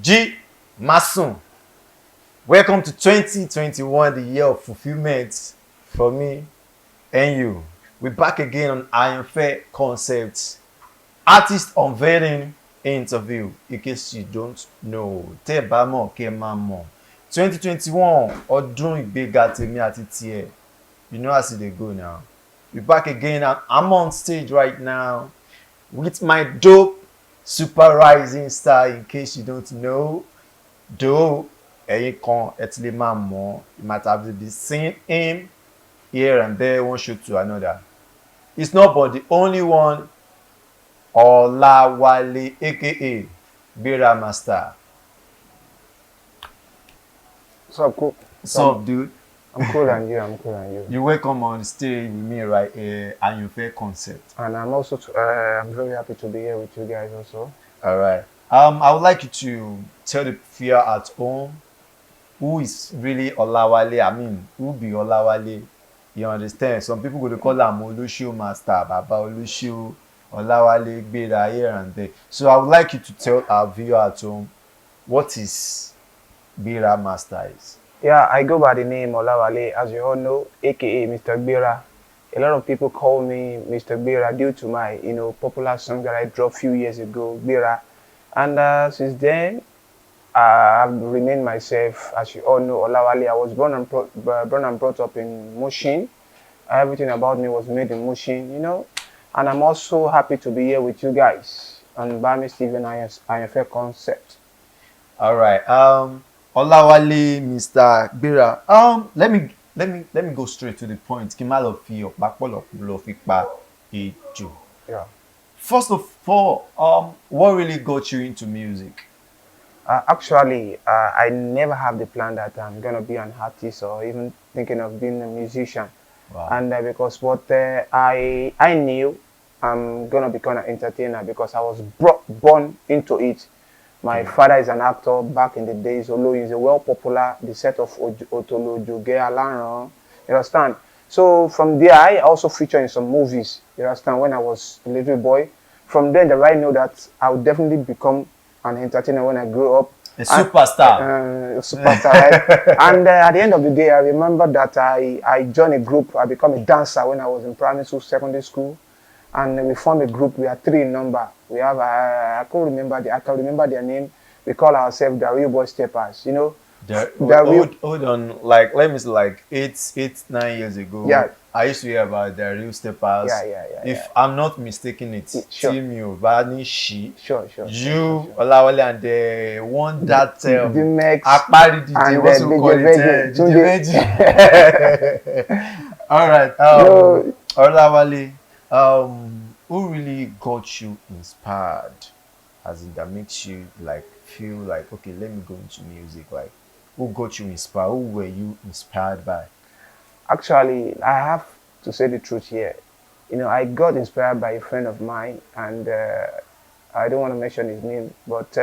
G. Masun. Welcome to 2021, the year of fulfillment for me and you. We're back again on Iron Fair Concepts. Artist unveiling interview. In case you don't know, tẹ́ bá mọ̀ kẹ́ máa mọ̀. 2021 ọdún ìgbéga tèmi àti tiẹ̀. You know as they go now. We're back again and I'm on stage right now with my dope super rising star. In case you don't know, though ẹ̀yin kan ẹ ti lè máa mọ̀, you might have been seeing him here and there, one show to another. It's not but the only one, Olawale, aka Gbera Master. What's up, cool? What's up, dude? I'm cool and you, I'm cool and you. You're welcome on stage with me right here at your fair concept. And I'm also, I'm very happy to be here with you guys also. All right. I would like you to tell the fear at home who is really Olawale. I mean, who be Olawale? You understand? Some people go to call him Olusho Master, Baba Olusho, Olawale, Gbera here and there. So I would like you to tell our viewer at home what is Gbera Master is. Yeah, I go by the name Olawale, as you all know, aka Mr. Gbera. A lot of people call me Mr. Gbera due to my, popular song that I dropped a few years ago, Gbera. And since then, I've remained myself, as you all know, Olawale. I was born and brought up in Mushin. Everything about me was made in Mushin, And I'm also happy to be here with you guys on Bami Stephen IFL Concept. All right. Olawale, Mr. Gbera. Let me go straight to the point. Yeah. First of all, what really got you into music? Actually, I never have the plan that I'm gonna be an artist or even thinking of being a musician. Wow. And because what I knew I'm gonna become an entertainer because I was born into it. My father is an actor back in the days. Oloyin is a well popular, the set of Otolo, Gbera, you understand? So from there, I also feature in some movies, you understand, when I was a little boy. From then, I know that I would definitely become an entertainer when I grow up. A superstar. A superstar, right? And at the end of the day, I remember that I joined a group. I became a dancer when I was in primary school, secondary school. And we formed a group. We are 3 in number. We have, I can remember their name. We call ourselves the Real Boy Steppers, Hold on, like, let me say, like 9 years ago, yeah. I used to hear about the Real Steppers. Yeah. If I'm not mistaken, it's Sure. Team Yorubani, Sure. you, Olawale, and the one that the Mex Akpari DJ, and what's we call it? All right. Olawale, who really got you inspired? As in that makes you like feel like, okay, let me go into music. Like, who got you inspired? Who were you inspired by? Actually, I have to say the truth here. I got inspired by a friend of mine, and I don't want to mention his name, but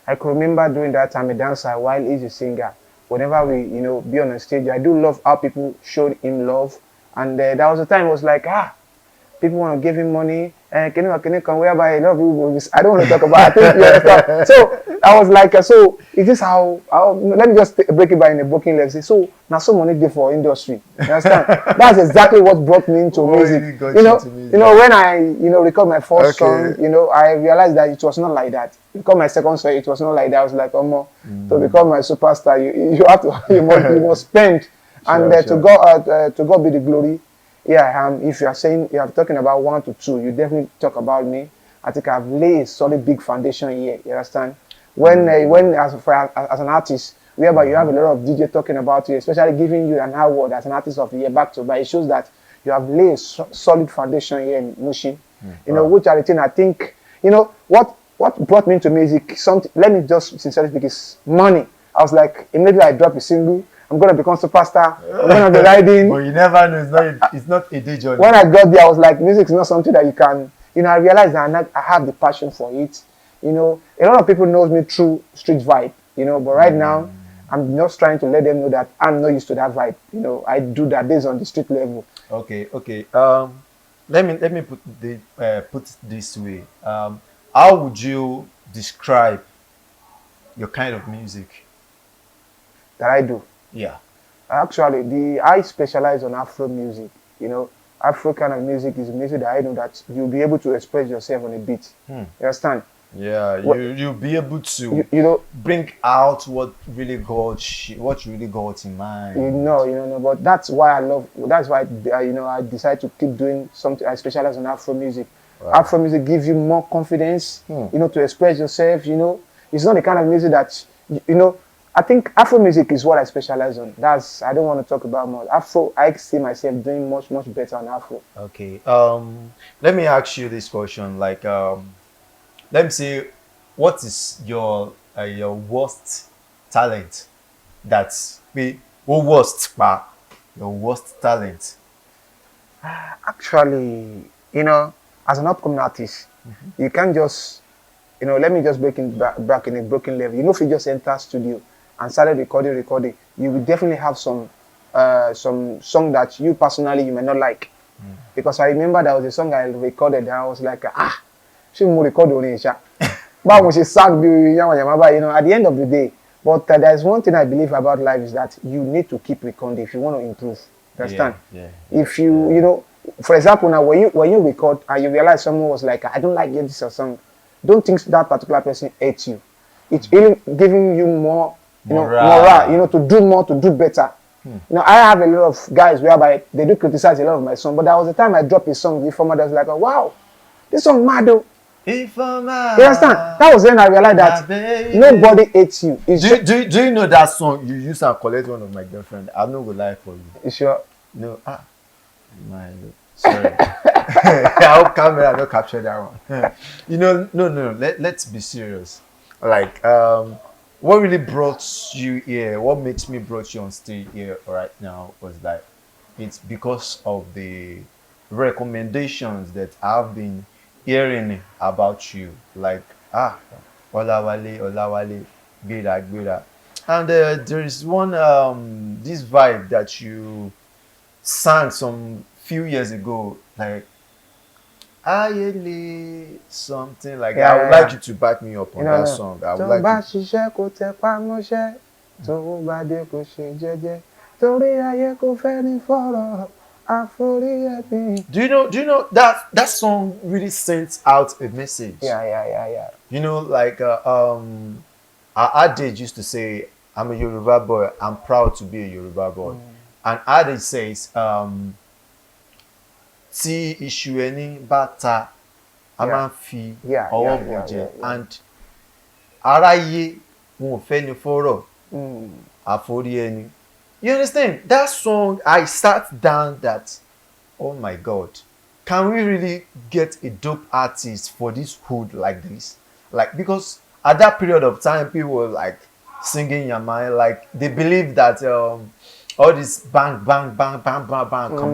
I could remember during that time a dancer while he's a singer. Whenever we, be on a stage, I do love how people showed him love, and there was a time it was like, people want to give him money, can you come whereby a lot of people, I don't want to talk about it, I think you understand. So I was like, so is this how let me just break it by in a broken level. So now some money there for industry. You understand? That's exactly what brought me into music. When I record my first song, I realized that it was not like that. Record my second song, it was not like that. I was like, to become my superstar, you have to you must spend. And to God be the glory. Yeah, if you are talking about 1 to 2, you definitely talk about me. I think I've laid a solid big foundation here. You understand? When as an artist, whereby you have a lot of DJ talking about you, especially giving you an award as an artist of the year back to back, it shows that you have laid a solid foundation here in Mushin. Which are the thing I think. What brought me into music? Let me just sincerely speak, is money. I was like, immediately I drop a single, I'm gonna become superstar. I'm gonna be riding. But you never know. It's not a day journey. When I got there, I was like, music is not something that you can. I realized that I have the passion for it. A lot of people knows me through street vibe. But right now, I'm just trying to let them know that I'm not used to that vibe. I do that based on the street level. Okay. Let me put it this way. How would you describe your kind of music. that I do. Yeah. Actually, I specialize on Afro music. You know, Afro kind of music is music that I know that you'll be able to express yourself on a beat. You understand? Yeah, you'll be able to You know, bring out what really what you really got in mind. but that's why I love. That's why I decide to keep doing something. I specialize on Afro music. Wow. Afro music gives you more confidence. To express yourself. It's not the kind of music that I think Afro music is what I specialize on. I don't want to talk about more. Afro, I see myself doing much, much better on Afro. Okay. Let me ask you this question. Like, let me say, what is your worst talent? That's your worst talent. Actually, as an upcoming artist, you can't just, let me just back in a broken level. If you just enter studio and started recording, you will definitely have some song that you personally you may not like. Because I remember there was a song I recorded and I was like, she will record on sha. But when she sang, at the end of the day, but there's one thing I believe about life is that you need to keep recording if you want to improve. Understand? Yeah. If you for example, now when you record and you realize someone was like, I don't like this song, don't think that particular person hates you. It's really giving you more morale, to do more, to do better. I have a lot of guys whereby they do criticize a lot of my song, but there was a time I dropped a song before my was like, oh, wow, this song mad though. You understand? That was when I realized that nobody hates you. Do you know that song you used to collect one of my girlfriend? I'm not gonna lie for you. You sure? No. Sorry. I hope camera don't capture that one. No. Let's be serious. Like, what really brought you here? What makes me brought you on stage here right now was that it's because of the recommendations that I've been hearing about you. Like, Olawale, Gbera. And there is one this vibe that you sang some few years ago, like Ayele, something like that. I would like you to back me up on that song. I would like Do you know that song really sends out a message? Yeah. Like our adage used to say, I'm a Yoruba boy, I'm proud to be a Yoruba boy. And adage says, tí iṣu ẹni bá ta, a máa ń fi ọwọ́ bò jẹ. And aráyé wọn ò fẹ́ ni fọ́rọ̀, àforí ẹni. You understand? That song, I sat down that, oh my God, can we really get a dope artist for this hood like this? Like, because at that period of time, people were like singing Yamai, like they believe that all this bang can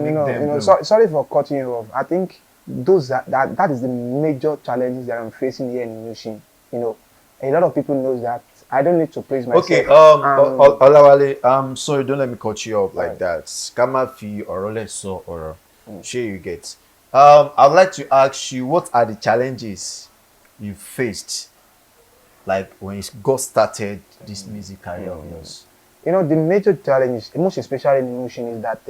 make them. Sorry for cutting you off. I think that is the major challenges that I'm facing here in Mushin. A lot of people knows that. I don't need to praise myself. Okay, Olawale, I'm sorry, don't let me cut you off like that. Kama fi ọ̀rọ̀ lẹ̀ sọ ọ̀rọ̀. Sure you get. I'd like to ask you, what are the challenges you faced, like when you got started this music career of yours? The major challenge, most especially in Mushin, is that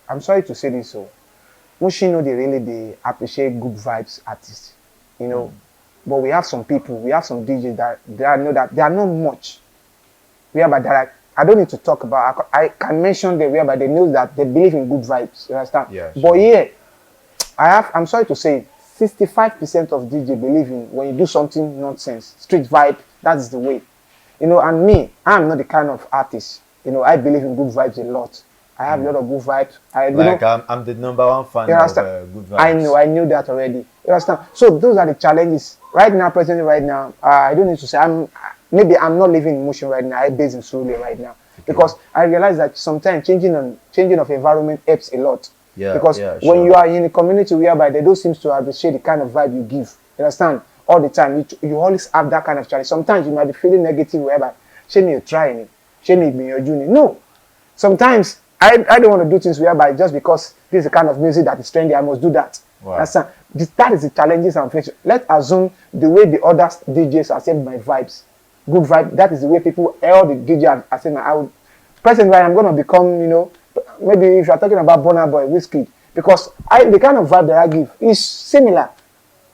I'm sorry to say this, so Mushin, they appreciate good vibes artists, But we have some people, we have some DJs that they are not much. Whereby I don't need to talk about. I can mention them whereby they know that they believe in good vibes. You understand? Yeah. Sure. But yeah, I'm sorry to say, 65% of DJ believe in when you do something nonsense, street vibe. That is the way. And me, I'm not the kind of artist. I believe in good vibes a lot. I have a lot of good vibes. I'm the number one fan of good vibes. I knew that already. You understand? So those are the challenges. Presently right now, I don't need to say, I'm not living in Motion right now. I'm based in Surulere right now. Okay. Because I realize that sometimes changing of environment helps a lot. Yeah, because when you are in a community whereby they don't seem to appreciate the kind of vibe you give. You understand? All the time. You always have that kind of challenge. Sometimes you might be feeling negative whereby, shouldn't you try it? Shouldn't you be your junior? No. Sometimes I don't want to do things whereby just because this is the kind of music that is trendy, I must do that. Wow. Understand? That is the challenges I'm facing. Let's assume the way the other DJs accept my vibes, good vibe. That is the way people, all the DJs accept my. I would, presently, I'm going to become, maybe if you're talking about Burna Boy, Whiskey, because the kind of vibe that I give is similar.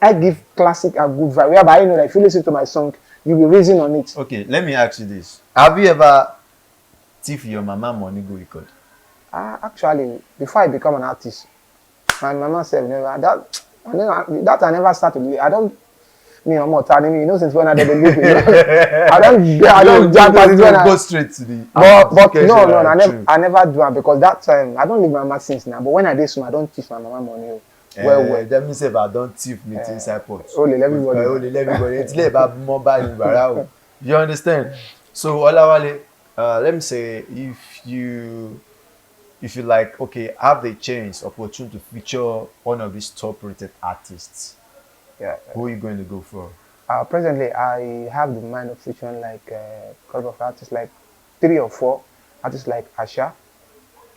I give classic and good vibe. Whereby I know that if you listen to my song, you'll be raising on it. Okay, let me ask you this: have you ever thief your mama money go record? Actually, before I become an artist, my mama said never that I never started. I don't. Me, I'm not telling me. Since when I did the I don't jump at it when I go straight to the. But no, I never do it because that time I don't leave my mama since now. But when I did so, I don't teach my mama money. Well. That means if I don't thief me inside pot. Only everybody. It's like about mobile in Barao. You understand? So Olawale, let me say if you like, okay, have the chance, opportunity to feature one of these top-rated artists, who are you going to go for? Presently, I have the mind of featuring like a couple of artists, like 3 or 4 artists like Asha,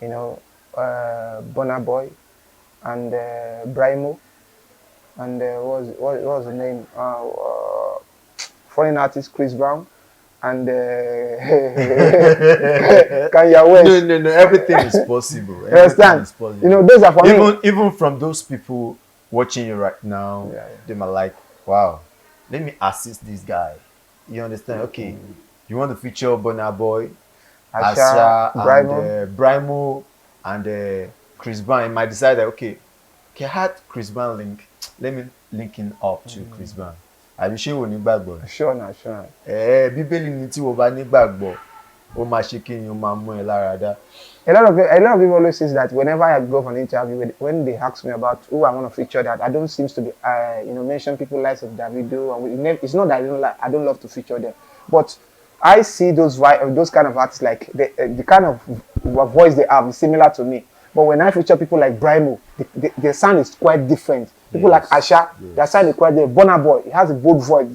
Burna Boy, and Brimo, and what was the name? Foreign artist Chris Brown, and Kanye West. No. Everything is possible. You understand? Is possible. Those are for me. Even from those people watching you right now, they might like, wow, let me assist this guy. You understand? Okay, you want to feature Burna Boy, Asha, and Brimo, and Chris Brown. You might decide that, okay, I had Chris Brown link. Let me link him up to Chris Brown. Àbí ṣé wò nígbàgbọ́? Sure na. Bíbélì ni tí wọ́n bá nígbàgbọ́, ó máa ṣe kí ni, ó máa mú ẹ lára dá. A lot of people always say that whenever I go for an interview, when they ask me about who I want to feature, that I don't seem to be, mention people like Davido. And it's not that I don't love to feature them, but I see those kind of artists, like the kind of voice they have is similar to me. But when I feature people like Brimo, their sound is quite different. People like Asha, their sound is quite different. Burna Boy, he has a bold voice.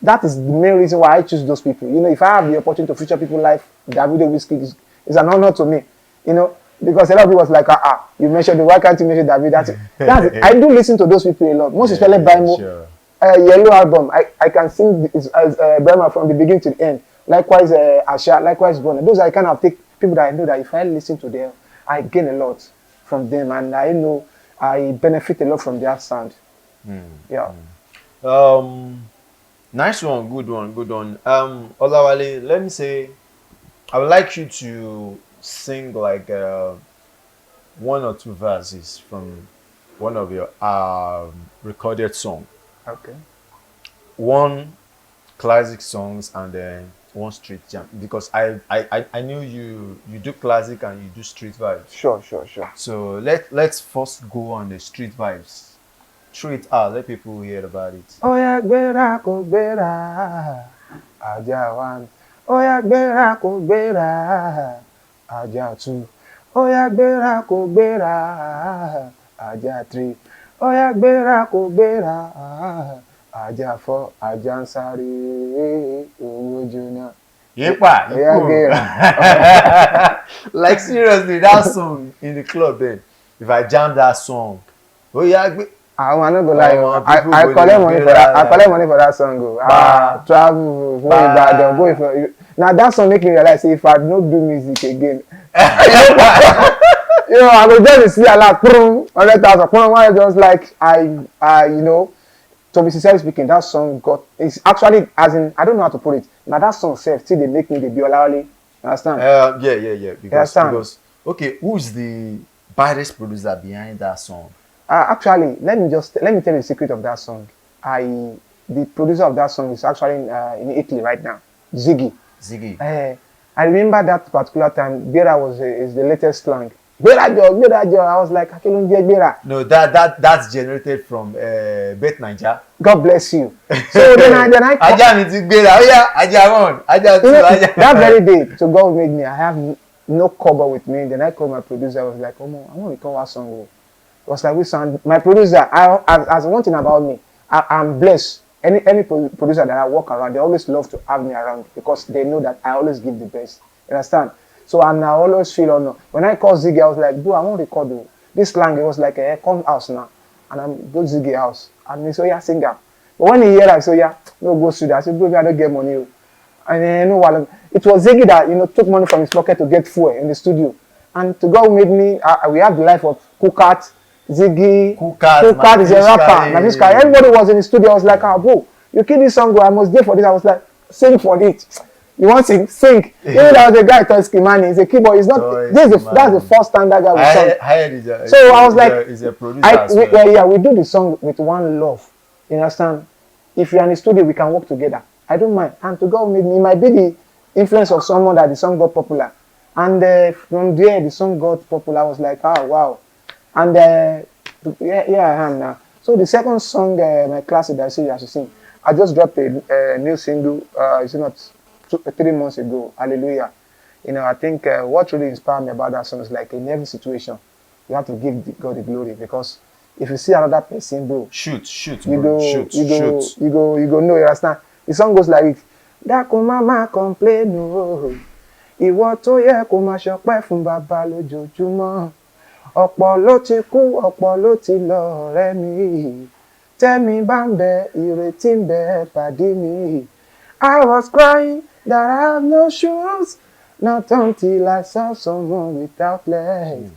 That is the main reason why I choose those people. If I have the opportunity to feature people like Davido, Whiskey, it's an honor to me. Because a lot of people was like, you mentioned why can't you mention David? That's it. I do listen to those people a lot. Most especially Brimo. Sure. Yellow album. I can sing Brimo from the beginning to the end. Likewise, Asha, likewise Burna. Those are kind of people that I know that if I listen to them, I gain a lot from them, and I know I benefit a lot from their sound. Yeah. Nice one, good one. Olawale, let me say, I would like you to sing like 1 or 2 verses from one of your recorded song. Okay. 1 classic songs and then 1 street jam, because I knew you do classic and you do street vibes. Sure. So let's first go on the street vibes. Throw it out, let people hear about it. Oh yeah, Gbera ko Gbera, Aja 1. Oh yeah, Gbera ko Gbera, Aja 2. Oh yeah, Gbera ko Gbera, Aja 3. Oh yeah, Gbera ko Gbera, Aja 4. Aja Nsari, Owojuna. Yepa, like seriously, that song in the club then. If I jam that song, oh yeah, I'm not gonna lie. I collect money for that. I collect money for that song. Travel, go Ibadan, go for. Now that song make me realize if I don't do music again, I will just see a lot, 100,000. Why just like to be sincerely speaking, that song it's actually, as in, I don't know how to put it. Now that song self, till they make me the Olawale. Understand? Yeah. Because okay, who's the baddest producer behind that song? Actually, let me tell you the secret of that song. The producer of that song is actually in Italy right now. Ziggy. I remember that particular time. Gbera is the latest slang. Gbera. I was like, Gbera. No, that's generated from Bet Niger. God bless you. So then I Aja mi ti Gbera. Oh yeah, Aja 1, Aja 2, Aja. That very day, so God made me. I have no cover with me. Then I called my producer. I was like, I want to record one song. It was like, we sound. My producer. As one thing about me, I'm blessed. Any producer that I work around, they always love to have me around because they know that I always give the best. You understand? So and I always feel honored. When I called Ziggy, I was like, bro, I want to record this slang. It was like, come house now. and I'm go Ziggy house. And he say, yeah, singer. But when he hear that, so yeah, no go studio. I said, bro, I don't get money. Oh. And then, it was Ziggy that, took money from his pocket to get fuel in the studio. And to God who made me, we have the life of Kukat, Ziggy. Kukat is a rapper. Everybody was in the studio. I was like, bro, you kill this song, bro. I must do for this. I was like, sing for it. You want to sing? You know that was a guy called Skimani. He's a keyboard. He's not. That's the first time that guy was sung. So I was like, he's a producer. We do the song with one love. You understand? If you're in the studio, we can work together. I don't mind. And to God made me, it might be the influence of someone that the song got popular. And from there, the song got popular. I was like, wow. And I am now. So the second song, my class that I say I should sing, I just dropped a new single. It's not 3 months ago. Hallelujah. I think what really inspired me about that song is like in every situation, you have to give God the glory, because if you see another person, bro, you go know, you understand. The song goes like, "Dákun mama complain o, ìwọ tó yẹ kó máa ṣọpẹ́ fún bàbá lójoojúmọ́. Ọ̀pọ̀ ló ti kú, ọ̀pọ̀ ló ti lọ ọ̀rẹ́ mi. Tẹ́mi bá ń bẹ, ìrètí ń bẹ pàdé mi. I was crying that I have no shoes, not until I saw someone without legs.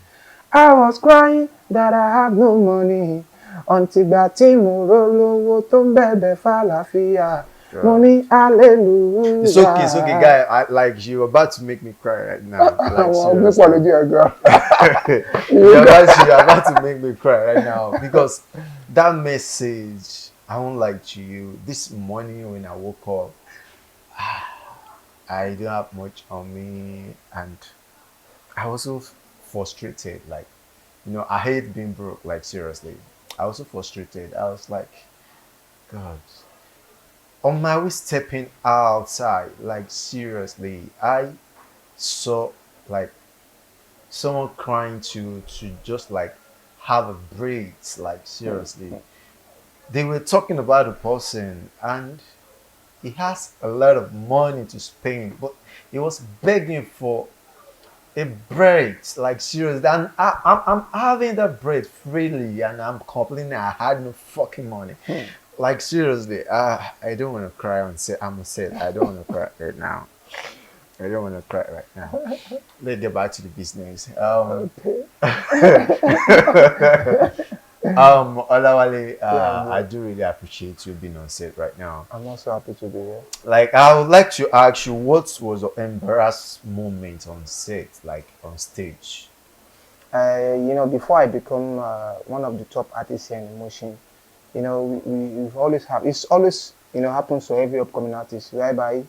I was crying that I have no money, until ìgbà tí mo rólówó tó ń bẹ̀bẹ̀ fàlàfíà. Money, hallelujah. It's okay, guy. Like, you're about to make me cry right now. Like, you're about to make me cry right now, because that message, I won't lie to you. This morning when I woke up, I don't have much on me, and I was so frustrated. Like, I hate being broke. Like, seriously, I was so frustrated. I was like, God. On my way stepping outside, like, seriously, I saw like someone crying to just like have a break. Like, seriously, they were talking about a person, and he has a lot of money to spend, but he was begging for a break. Like, seriously, and I'm having that break freely, and I'm complaining I had no fucking money. Like, seriously, I don't want to cry on set. I'm upset. I don't want to cry right now. I don't want to cry right now. Let's get back to the business. Olawale, I do really appreciate you being on set right now. I'm also happy to be here. Like, I would like to ask you, what was your embarrassing moment on set, like on stage? Before I become one of the top artists here in Emotion, we've always have. It's always happens to every upcoming artist, whereby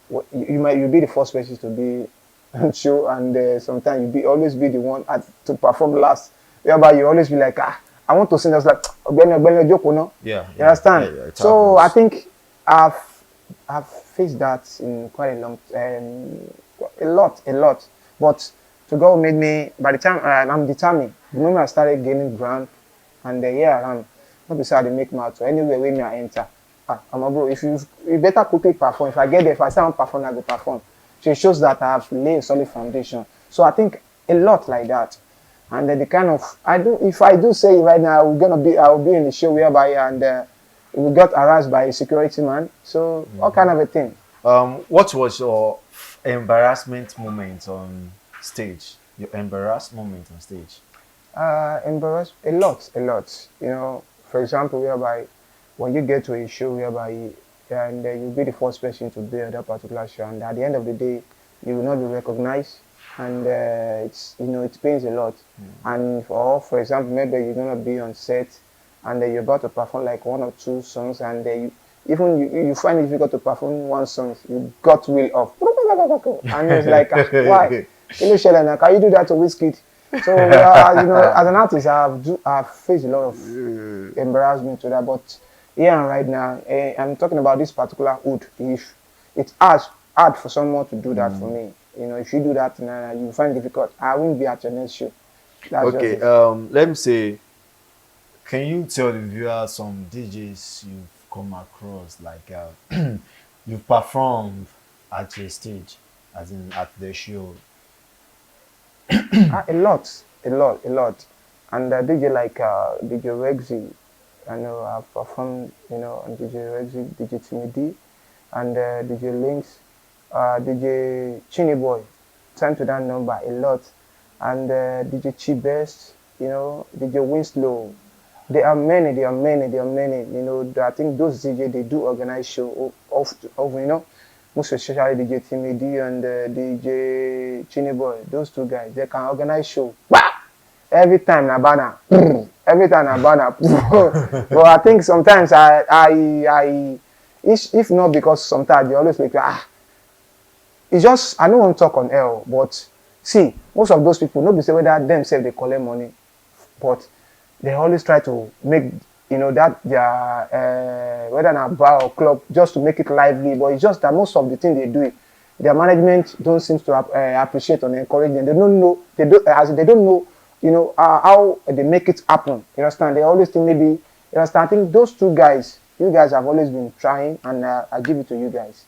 you'll be the first person to be on show, and sometimes always be the one to perform last. Whereby you always be like, I want to sing. I was like, Yeah. You understand? Yeah, so I think I've faced that in quite a long, a lot. But to God made me. By the time I'm determined, the moment I started gaining ground, and not beside the make mouth, so anywhere when I enter, I'm a bro. If you better quickly perform. If I get there, if I say I'm perform, I go perform. So it shows that I have laid a solid foundation. So I think a lot like that, and then the kind of if I do say right now, I will be in the show whereby we got harassed by a security man. So all kind of a thing. What was your embarrassment moment on stage? Your embarrassed moment on stage? Embarrassed a lot. For example, whereby when you get to a show whereby you'll be the first person to be on that particular show, and at the end of the day, you will not be recognized, and it pains a lot. And for example, maybe you're gonna be on set, and you're about to perform like 1 or 2 songs, and you find it difficult to perform one song, you got will off, and it's like, why? Can you do that to Wizkid? So as an artist, I've faced a lot of embarrassment to that. But right now, I'm talking about this particular hood. If it's hard for someone to do that for me, if you do that, you find it difficult. I won't be at your next show. That's okay. Let me say, can you tell the viewer some DJs you've come across, like you've performed at your stage, as in at the show? A lot. and DJ like DJ Rexy. I know I've performed, on DJ Rexy, DJ Timmy D, and DJ Links, DJ Chini Boy. Time to that number a lot, and DJ Chi Best, DJ Winslow. There are many. I think those DJ they do organize show of most especially DJ Timmy D and DJ Chini Boy. Those two guys they can organize show. Every time na banner. Every time na banner. But I think sometimes if not because sometimes they always make it's just I don't want to talk on air, but see most of those people nobody say whether themselves they collect money, but they always try to make that their whether in a bar or club just to make it lively. But it's just that most of the thing they do, their management don't seem to appreciate or encourage them. They don't know they don't know how they make it happen. You understand? They always think maybe you understand. I think those two guys, you guys have always been trying, and I give it to you guys.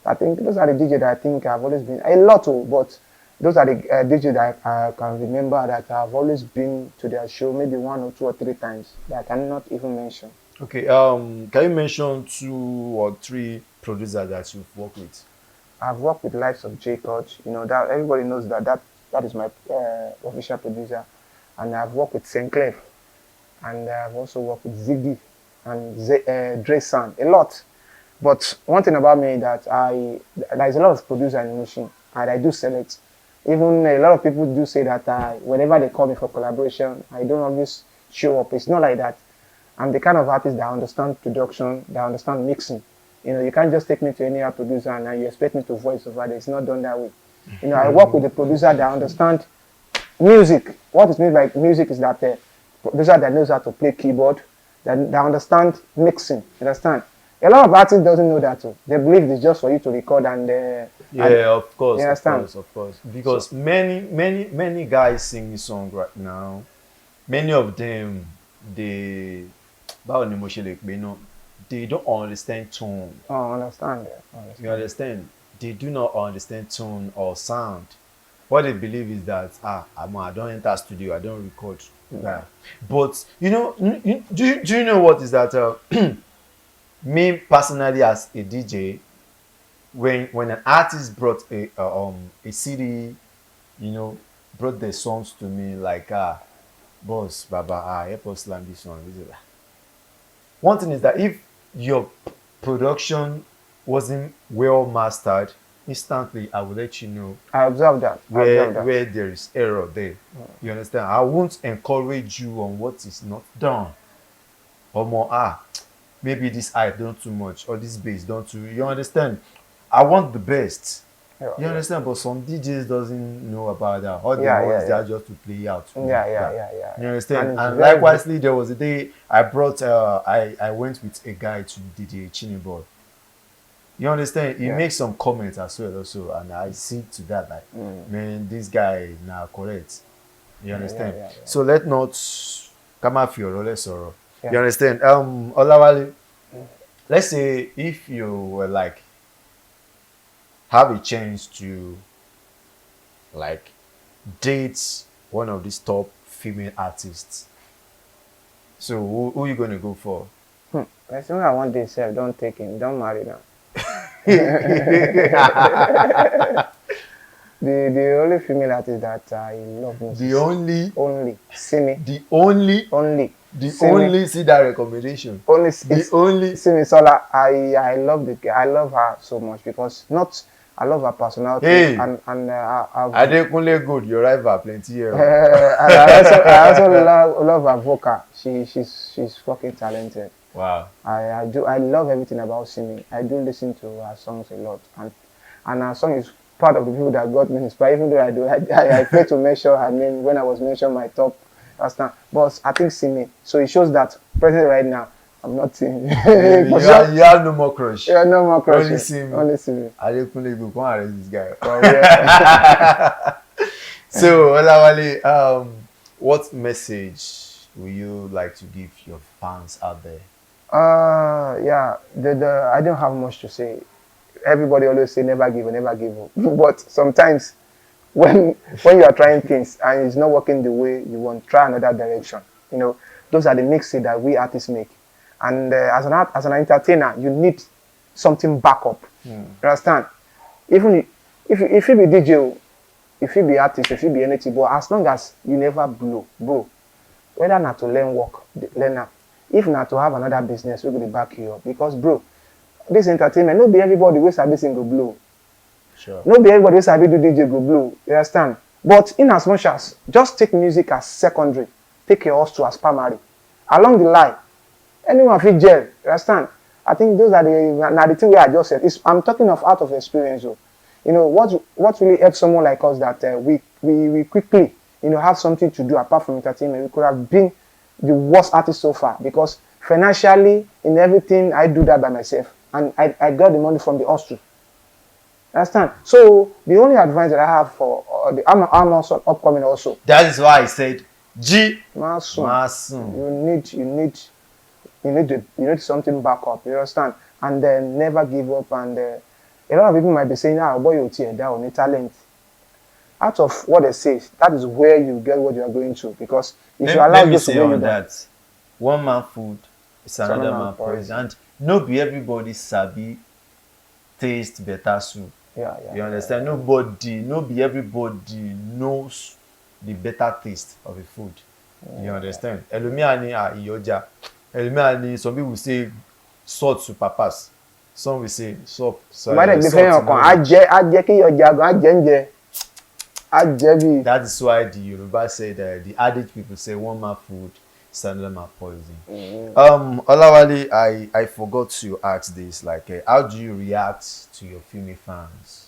I think those are the DJ that I think I've always been a lot of, but those are the DJ that I can remember that I've always been to their show, maybe 1 or 2 or 3 times that I cannot even mention. Okay, can you mention 2 or 3 producers that you've worked with? I've worked with the likes of J Coach, that everybody knows that is my official producer, and I've worked with Sinclair, and I've also worked with Ziggy and Dre San a lot. But one thing about me that there's a lot of producers in the machine, and I do select. Even a lot of people do say that whenever they call me for collaboration, I don't always show up. It's not like that. I'm the kind of artist that understand production, that understand mixing. You can't just take me to any other producer and you expect me to voice over there. It's not done that way. I work with a producer that understand music. What is meant by music is that producer that knows how to play keyboard, that understand mixing. You understand? A lot of artists doesn't know that too. They believe it's just for you to record and of course, you understand? Of course. Because many guys sing this song right now. Many of them they don't understand tone. Oh, understand. You understand? They do not understand tone or sound. What they believe is that I don't enter studio, I don't record. Yeah. But do you know what is that? Me personally as a DJ, when an artist brought a CD, brought the songs to me like boss, Baba, help us slam this one. One thing is that if your production wasn't well mastered, instantly I will let you know. I observe that. Where there is error there. You understand? I won't encourage you on what is not done. Or more maybe this eye done too much or this bass done too. You understand? I want the best. You understand? But some DJs doesn't know about that. All they want is that just to play out. Yeah. You understand? And likewise, there was a day I brought I went with a guy to DJ Chini Boy. You understand? He makes some comments as well also, and I see to that like, man, this guy now correct. You understand? So let not come off your roller sorrow. You understand? Olawale, let's say if you were like have a chance to like date one of these top female artists, so who are you gonna go for? As soon as I want this, don't take him, don't marry them. The only female artist that I love most. Only Simi. See that recommendation. Only Simi Sola. I love the girl. I love her so much because I love her personality and Adekunle good. Your rival plenty here. I also love her vocal. She's fucking talented. Wow. I love everything about Simi. I do listen to her songs a lot, and her song is part of the people that got me inspired. Even though I failed to mention her name when I was mentioning my top last time, but I think Simi. So it shows that presently right now I'm not seeing. You have no more crush. Yeah, no more crush. Only Simi. Adekunle go come arrest this guy. So Olawale, what message would you like to give your fans out there? I don't have much to say. Everybody always say never give up. But sometimes when you are trying things and it's not working the way you want, try another direction. You know, those are the mixes that we artists make. And as an entertainer, you need something backup. You understand? Even if you be DJ, if you be artist, if you be anything, but as long as you never blow, bro, whether not to learn work, learn that. If not to have another business, we're going to back you up. Because, bro, this entertainment, not be everybody will sabi sing go blow. Sure. Not be everybody will sabi do DJ go blow. You understand? But in as much as, just take music as secondary, take your hustle as primary. Along the line, anyone fit gel. You understand? I think those are the thing where I just said. I'm talking of out of experience, though. You know, what really helps someone like us that we quickly, you know, have something to do apart from entertainment. We could have been the worst artist so far because financially, in everything, I do that by myself. And I got the money from the hustle. Understand? So, the only advice that I have for, I'm also upcoming also. That is why I said, G. Masun. You need something back up. You understand? And then never give up. And a lot of people might be saying, boy, you're here, that only talent. Out of what they say, that is where you get what you are going to. Because if you allow me this say to on that, one man food is another man poison. And no be everybody sabi taste better soup. You understand? No be everybody knows the better taste of a food. You understand? Elomia iyoja. Elomia some people say salt super pass. Some will say salt. That is why the Yoruba say that the adage people say one man food is another man poison. Olawale, I forgot to ask this. Like, how do you react to your female fans?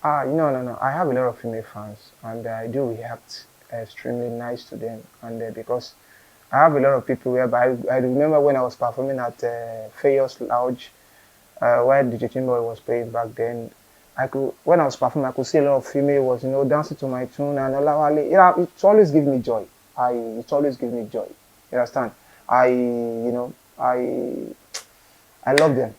No. I have a lot of female fans, and I do react extremely nice to them. And because I have a lot of people whereby I remember when I was performing at Fayos Lounge, where DJ Timboy was playing back then. When I was performing, I could see a lot of female was, you know, dancing to my tune and Olawale. It always gives me joy. It always gives me joy. You understand? I love them.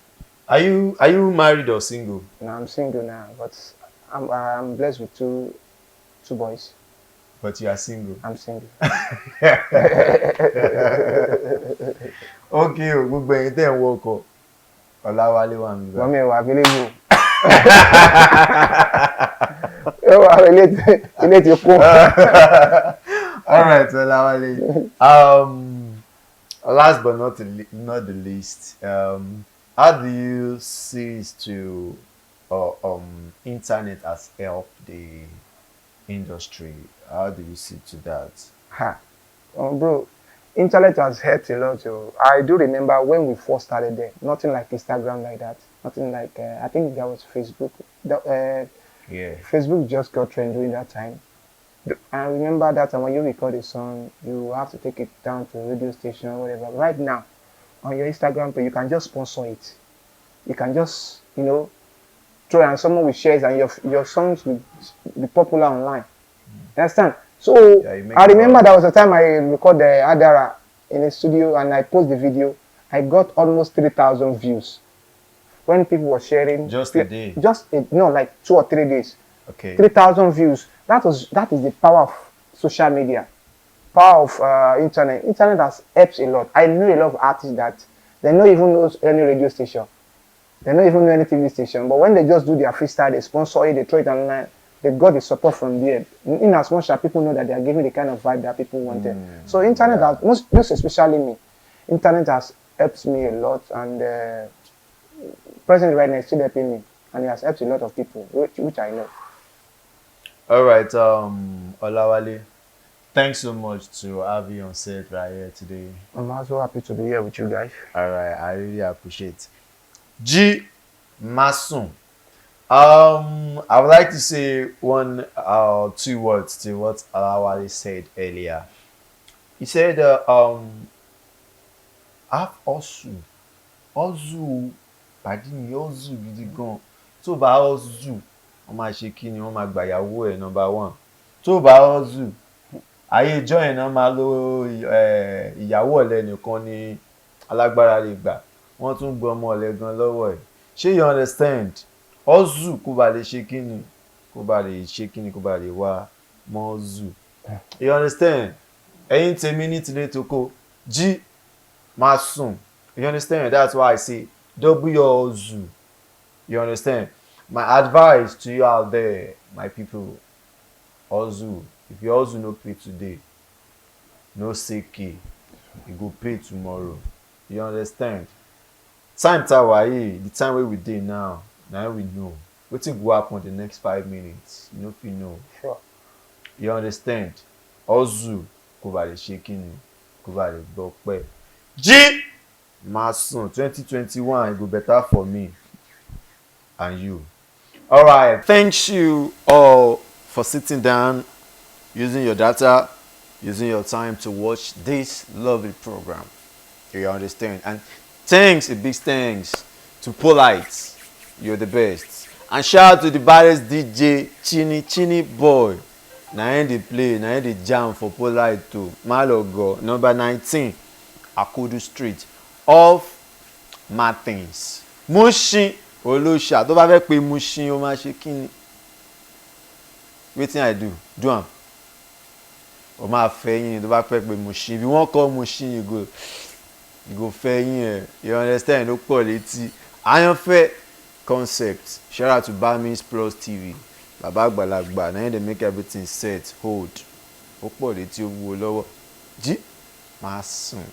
Are you married or single? No, I'm single now, but I'm blessed with two boys. But you are single. I'm single. Okay, gbogbo ẹ̀yin tẹ́ ń wọkọ̀ Olawale wà mí bá. Mọ́mí wà available. All right, Olawale. Last but not the least, how do you see to internet has helped the industry? How do you see to that? Bro, internet has helped a lot. I do remember when we first started there, nothing like Instagram like that. Nothing like, I think that was Facebook. Facebook just got trend during that time. I remember that time when you record a song, you have to take it down to a radio station or whatever. Right now, on your Instagram page, you can just sponsor it. You can just, you know, throw and someone will share it and your songs will be popular online. Understand? So, I remember there was a time I recorded Adara in a studio and I posted the video. I got almost 3,000 views. When people were sharing. Just a day? Like 2 or 3 days. Okay. 3,000 views. That is the power of social media. Power of internet. Internet has helped a lot. I know a lot of artists that they don't even know any radio station. They don't even know any TV station. But when they just do their freestyle, they sponsor it, they throw it online, they got the support from there. In as much as people know that they are giving the kind of vibe that people wanted. So internet has, most especially me, internet has helped me a lot, and presently right now it's still helping me, and it has helped a lot of people, which I know. All right, Olawale, thanks so much to have you on set right here today. I'm also happy to be here with you guys. All right, I really appreciate it. G. Masun. I would like to say one or 2 words to what Olawale said earlier. He said, have hustle pàdé mi hustle gidi gan. Tó bá hustle, wọ́n máa ṣe kí ni, wọ́n máa gba ìyàwó ẹ̀ number 1. Tó bá hustle, ayé ìjọ yẹn náà máa lo ìyàwó ọ̀lẹ nìkan ni alágbára lè gbà. Wọ́n tún gbọ́ ọmọ ọ̀lẹ gan lọ́wọ́ ẹ̀. Ṣé you understand? Hustle kó ba lè ṣe kí ni, kó bá lè ṣe kíni kó bá lè wá mọ́ọ̀zù. You understand? Ẹ̀yin tèmi ní tilé toko jí Masun. You understand? That's why I say double your hustle. You understand? My advice to you out there, my people, hustle. If your hustle no pay today, no seke, e go pay tomorrow. You understand? Time tawaye, the time wey we dey now, na we know. Wetin go happen the next 5 minutes? You no fit know. Sure. You understand? Hustle kó bá lè ṣe kíni, kó bá lè gbọ́ pẹ́. Jí Masun 2021 it go better for me and you. All right, thank you all for sitting down, using your data, using your time to watch this lovely program. You understand? And thanks, a big thanks to Polite. You're the best. And shout out to the baddest DJ, Chini Boy. Na him dey play, na him dey jam for Polite too. Malogo, number 19, Akodu Street, off Martins. Mushin Olóṣà, tó bá fẹ́ pe Mushin, ó máa ṣe kíni? Wetin I do am. Ó máa fẹ́yìn tó bá fẹ́ pe Mushin. If you wan call Mushin, you go fẹ́yìn ẹ̀. You understand? Ó pọ̀ létí. Àyànfẹ́ concept. Shout out to Bamis Plus TV. Bàbá àgbàlagbà, na him dey make everything set, hold. Ó pọ̀ létí, ó wúwo lọ́wọ́. Jí Masun.